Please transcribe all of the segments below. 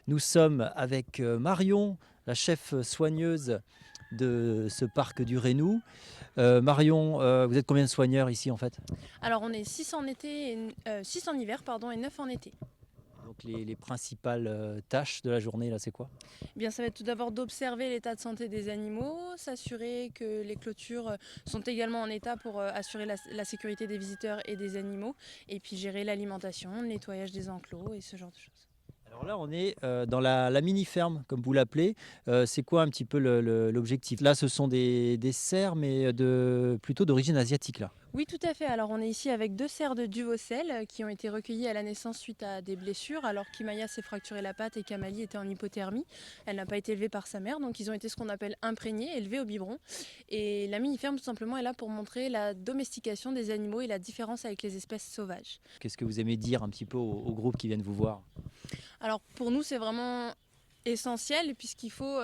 Nous sommes avec Marion, la chef soigneuse de ce parc du Rénou. Marion, vous êtes combien de soigneurs ici en fait? Alors on est 6 en été, 6 en hiver pardon, et 9 en été. Donc les principales tâches de la journée, là, c'est quoi? Eh bien, ça va être tout d'abord d'observer l'état de santé des animaux, s'assurer que les clôtures sont également en état pour assurer la sécurité des visiteurs et des animaux, et puis gérer l'alimentation, le nettoyage des enclos et ce genre de choses. Alors là, on est dans la mini-ferme, comme vous l'appelez. C'est quoi un petit peu l'objectif? Là, ce sont des cerfs, mais plutôt d'origine asiatique, là. Oui, tout à fait. Alors, on est ici avec 2 cerfs de Duvaucel qui ont été recueillis à la naissance suite à des blessures, alors qu'Imaya s'est fracturé la patte et qu'Amalie était en hypothermie. Elle n'a pas été élevée par sa mère, donc ils ont été ce qu'on appelle imprégnés, élevés au biberon. Et la mini-ferme, tout simplement, est là pour montrer la domestication des animaux et la différence avec les espèces sauvages. Qu'est-ce que vous aimez dire un petit peu au groupe qui viennent vous voir? Alors, pour nous, c'est vraiment essentiel puisqu'il faut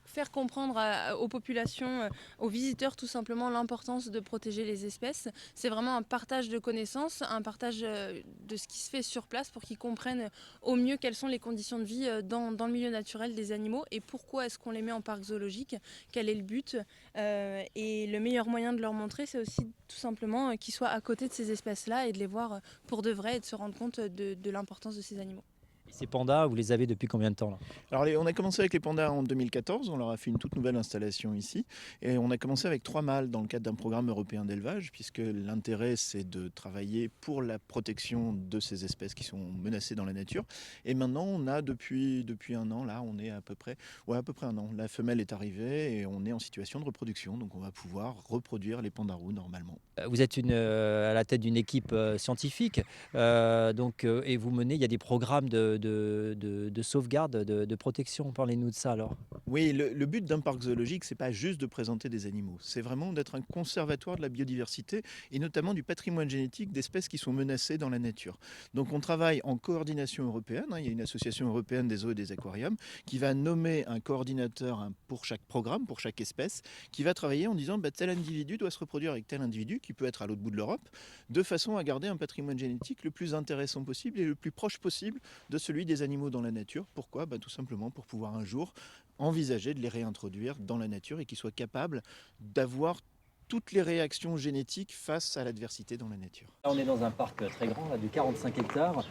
faire comprendre aux populations, aux visiteurs tout simplement l'importance de protéger les espèces. C'est vraiment un partage de connaissances, un partage de ce qui se fait sur place pour qu'ils comprennent au mieux quelles sont les conditions de vie dans le milieu naturel des animaux et pourquoi est-ce qu'on les met en parc zoologique, quel est le but. Et le meilleur moyen de leur montrer, c'est aussi tout simplement qu'ils soient à côté de ces espèces-là et de les voir pour de vrai et de se rendre compte de l'importance de ces animaux. Et ces pandas, vous les avez depuis combien de temps là? Alors on a commencé avec les pandas en 2014, on leur a fait une toute nouvelle installation ici et on a commencé avec 3 mâles dans le cadre d'un programme européen d'élevage puisque l'intérêt c'est de travailler pour la protection de ces espèces qui sont menacées dans la nature et maintenant on a depuis un an, là on est à peu près un an, la femelle est arrivée et on est en situation de reproduction donc on va pouvoir reproduire les pandarous normalement. Vous êtes à la tête d'une équipe scientifique, et vous menez, il y a des programmes de sauvegarde, de protection. Parlez-nous de ça alors. Oui, le but d'un parc zoologique, c'est pas juste de présenter des animaux, c'est vraiment d'être un conservatoire de la biodiversité et notamment du patrimoine génétique d'espèces qui sont menacées dans la nature. Donc on travaille en coordination européenne, hein, il y a une association européenne des zoos et des aquariums qui va nommer un coordinateur pour chaque programme, pour chaque espèce, qui va travailler en disant tel individu doit se reproduire avec tel individu qui peut être à l'autre bout de l'Europe, de façon à garder un patrimoine génétique le plus intéressant possible et le plus proche possible de celui des animaux dans la nature. Pourquoi? Tout simplement pour pouvoir un jour envisager de les réintroduire dans la nature et qu'ils soient capables d'avoir toutes les réactions génétiques face à l'adversité dans la nature. Là, on est dans un parc très grand, là, de 45 hectares.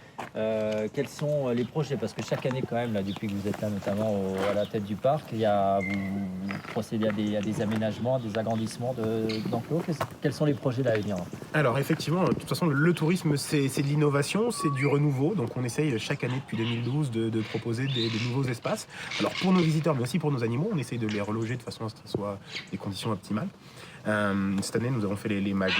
Quels sont les projets? Parce que chaque année, quand même, là, depuis que vous êtes là, notamment à la tête du parc, vous procédez à des aménagements, des agrandissements d'enclos. Quels sont les projets là, à venir? Alors effectivement, de toute façon, le tourisme, c'est de l'innovation, c'est du renouveau. Donc on essaye chaque année depuis 2012 de proposer des nouveaux espaces. Alors pour nos visiteurs, mais aussi pour nos animaux, on essaye de les reloger de façon à ce qu'ils soient des conditions optimales. Cette année, nous avons fait les maguets.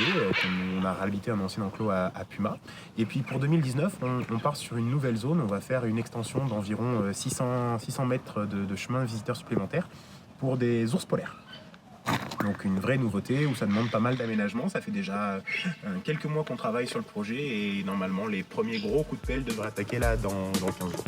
On a réhabilité un ancien enclos à Puma. Et puis pour 2019, on part sur une nouvelle zone. On va faire une extension d'environ 600 mètres de chemin visiteurs supplémentaires pour des ours polaires. Donc une vraie nouveauté où ça demande pas mal d'aménagement. Ça fait déjà quelques mois qu'on travaille sur le projet et normalement les premiers gros coups de pelle devraient attaquer là dans 15 jours.